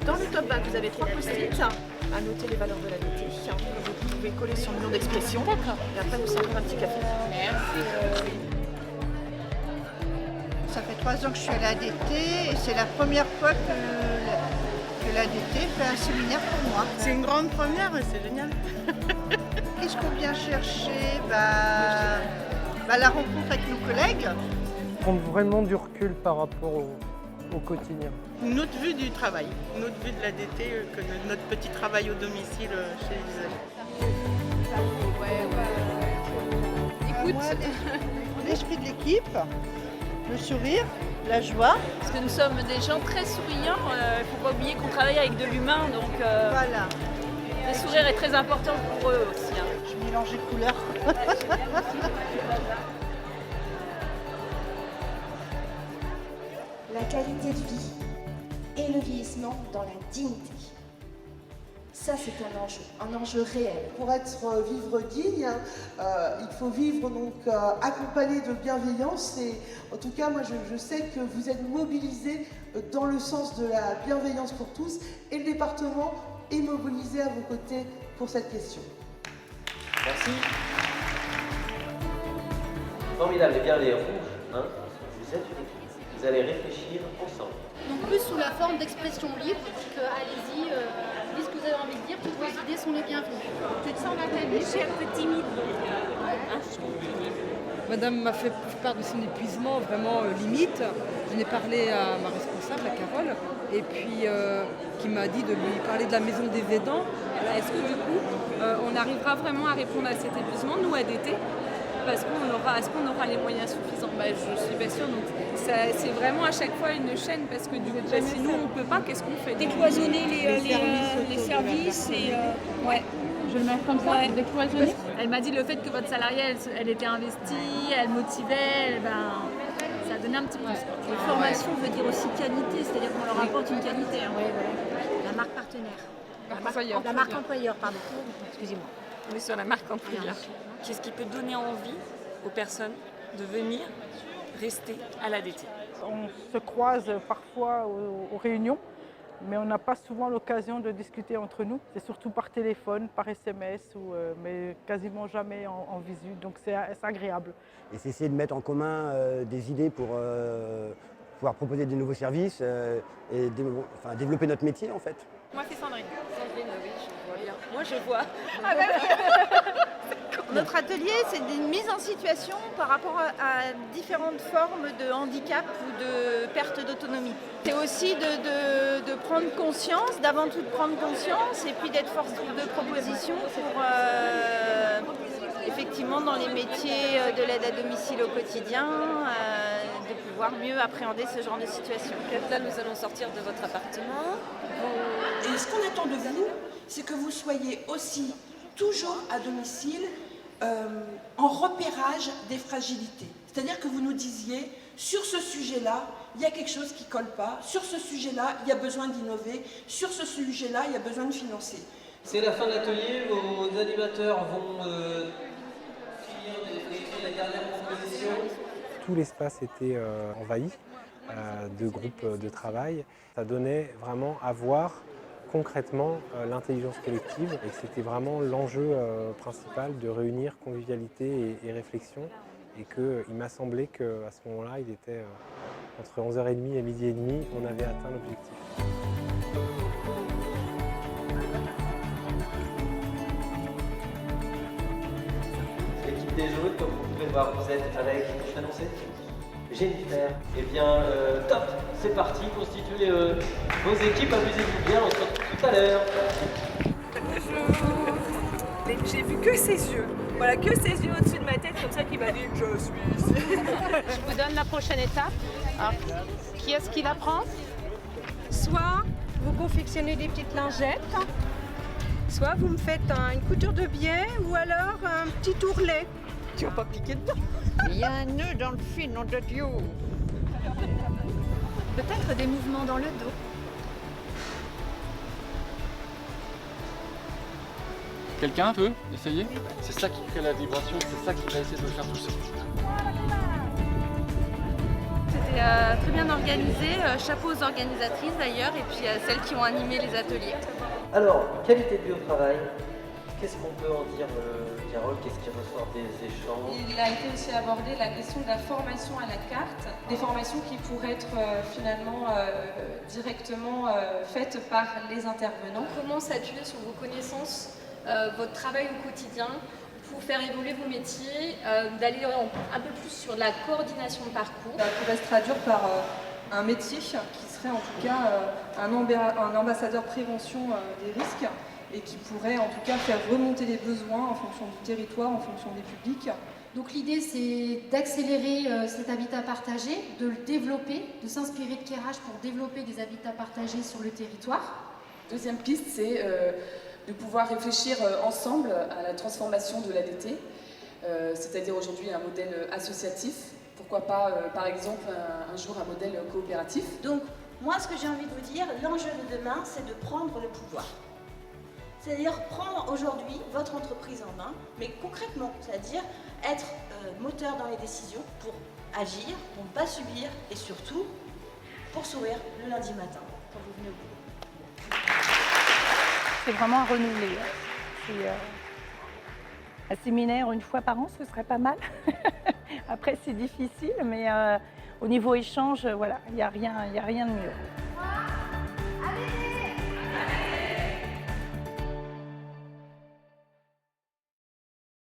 Dans le top 20, vous avez 3 post-it à noter les valeurs de la DT. Vous pouvez coller sur le mur d'expression. D'accord. Et après, vous servez un petit café. Merci. Ça fait 3 ans que je suis à l'ADT et c'est la première fois que l'ADT fait un séminaire pour moi. C'est une grande première, c'est génial. Qu'est-ce qu'on vient chercher la rencontre avec nos collègues. Prendre vraiment du recul par rapport au quotidien. Une autre vue du travail, une autre vue de l'ADT que notre petit travail au domicile chez les usagers. Écoute, l'esprit de l'équipe, le sourire, la joie. Parce que nous sommes des gens très souriants, il ne faut pas oublier qu'on travaille avec de l'humain, donc Voilà, le sourire est très important pour eux aussi. Hein. je mélange les couleurs. La qualité de vie et le vieillissement dans la dignité. Ça, c'est un enjeu réel. Pour vivre digne, il faut vivre donc accompagné de bienveillance et en tout cas moi je sais que vous êtes mobilisés dans le sens de la bienveillance pour tous et le département est mobilisé à vos côtés pour cette question. Merci. Formidable, et bien les rouges, hein, vous êtes une équipe. Vous allez réfléchir ensemble. Donc plus sous la forme d'expression libre, que allez-y, dites ce que vous avez envie de dire, toutes vos idées sont les bienvenues. Tu te sens Nathalie? Je suis un peu timide. Madame m'a fait part de son épuisement vraiment limite. Je n'ai parlé à ma responsable, à Carole, et puis qui m'a dit de lui parler de la maison des aidants. Est-ce que du coup, on arrivera vraiment à répondre à cet épuisement, nous, ADT? Est-ce qu'on aura les moyens suffisants? Je suis pas sûre. Donc c'est vraiment à chaque fois une chaîne parce que du coup, si nous on peut pas, qu'est-ce qu'on fait? Décloisonner les services et ouais. Je vais le mettre comme ça, décloisonner. Elle m'a dit le fait que votre salariée, elle était investie, elle motivait, ça a donné un petit plus. La formation veut dire aussi qualité, c'est-à-dire qu'on leur apporte une qualité. Hein. La marque partenaire. La marque employeur, pardon. Excusez-moi. On est sur la marque employeur. Qu'est-ce qui peut donner envie aux personnes de venir rester à l'ADT? On se croise parfois aux réunions, mais on n'a pas souvent l'occasion de discuter entre nous. C'est surtout par téléphone, par SMS, mais quasiment jamais en visu, donc c'est agréable. Et c'est essayer de mettre en commun des idées pour pouvoir proposer des nouveaux services et développer notre métier en fait. Moi c'est Sandrine. Sandrine, oui, je vois bien. Moi je vois. Notre atelier, c'est une mise en situation par rapport à différentes formes de handicap ou de perte d'autonomie. C'est aussi de prendre conscience, d'avant tout de prendre conscience et puis d'être force de proposition pour effectivement dans les métiers de l'aide à domicile au quotidien, de pouvoir mieux appréhender ce genre de situation. Là, nous allons sortir de votre appartement. Et ce qu'on attend de vous, c'est que vous soyez aussi toujours à domicile en repérage des fragilités. C'est-à-dire que vous nous disiez, sur ce sujet-là, il y a quelque chose qui ne colle pas, sur ce sujet-là, il y a besoin d'innover, sur ce sujet-là, il y a besoin de financer. C'est la fin de l'atelier, vos animateurs vont finir d'écrire la dernière proposition. Tout l'espace était envahi de groupes de travail. Ça donnait vraiment à voir concrètement l'intelligence collective et que c'était vraiment l'enjeu principal de réunir convivialité et réflexion et qu'il m'a semblé qu'à ce moment-là, il était entre 11h30 et midi et demi, on avait atteint l'objectif. L'équipe des jaunes, comme vous pouvez voir, vous êtes avec, je suis annoncé, Jennifer. Eh bien, top, c'est parti, constituez vos équipes, amusez-vous bien, on se retrouve tout à l'heure. J'ai vu que ses yeux. Voilà, que ses yeux au-dessus de ma tête, comme ça qui m'a dit « je suis ici ». Je vous donne la prochaine étape. Alors, qui est-ce qui la prend? Soit vous confectionnez des petites lingettes, soit vous me faites une couture de biais ou alors un petit ourlet. Tu vas pas piquer dedans? Il y a un nœud dans le fil, nom de Dieu. Peut-être des mouvements dans le dos. Quelqu'un peut essayer? C'est ça qui crée la vibration, c'est ça qui va essayer de le faire tout seul. C'était C'était très bien organisé, chapeau aux organisatrices d'ailleurs, et puis à celles qui ont animé les ateliers. Alors, qualité de vie au travail, qu'est-ce qu'on peut en dire, Carole? Qu'est-ce qui ressort des échanges? Il a été aussi abordé la question de la formation à la carte, des formations qui pourraient être finalement directement faites par les intervenants. Comment s'appuyer sur vos connaissances, votre travail au quotidien, pour faire évoluer vos métiers, d'aller un peu plus sur la coordination de parcours. Ça pourrait se traduire par un métier qui serait en tout cas un ambassadeur prévention des risques et qui pourrait en tout cas faire remonter les besoins en fonction du territoire, en fonction des publics. Donc l'idée c'est d'accélérer cet habitat partagé, de le développer, de s'inspirer de Kehrach pour développer des habitats partagés sur le territoire. Deuxième piste, c'est de pouvoir réfléchir ensemble à la transformation de l'ADT, c'est-à-dire aujourd'hui un modèle associatif, pourquoi pas par exemple un jour un modèle coopératif. Donc moi ce que j'ai envie de vous dire, l'enjeu de demain c'est de prendre le pouvoir. C'est-à-dire prendre aujourd'hui votre entreprise en main, mais concrètement, c'est-à-dire être moteur dans les décisions pour agir, pour ne pas subir et surtout pour sourire le lundi matin quand vous venez au boulot. C'est vraiment à renouveler. Un séminaire une fois par an, ce serait pas mal. Après, c'est difficile, mais au niveau échange, voilà, il n'y a rien de mieux.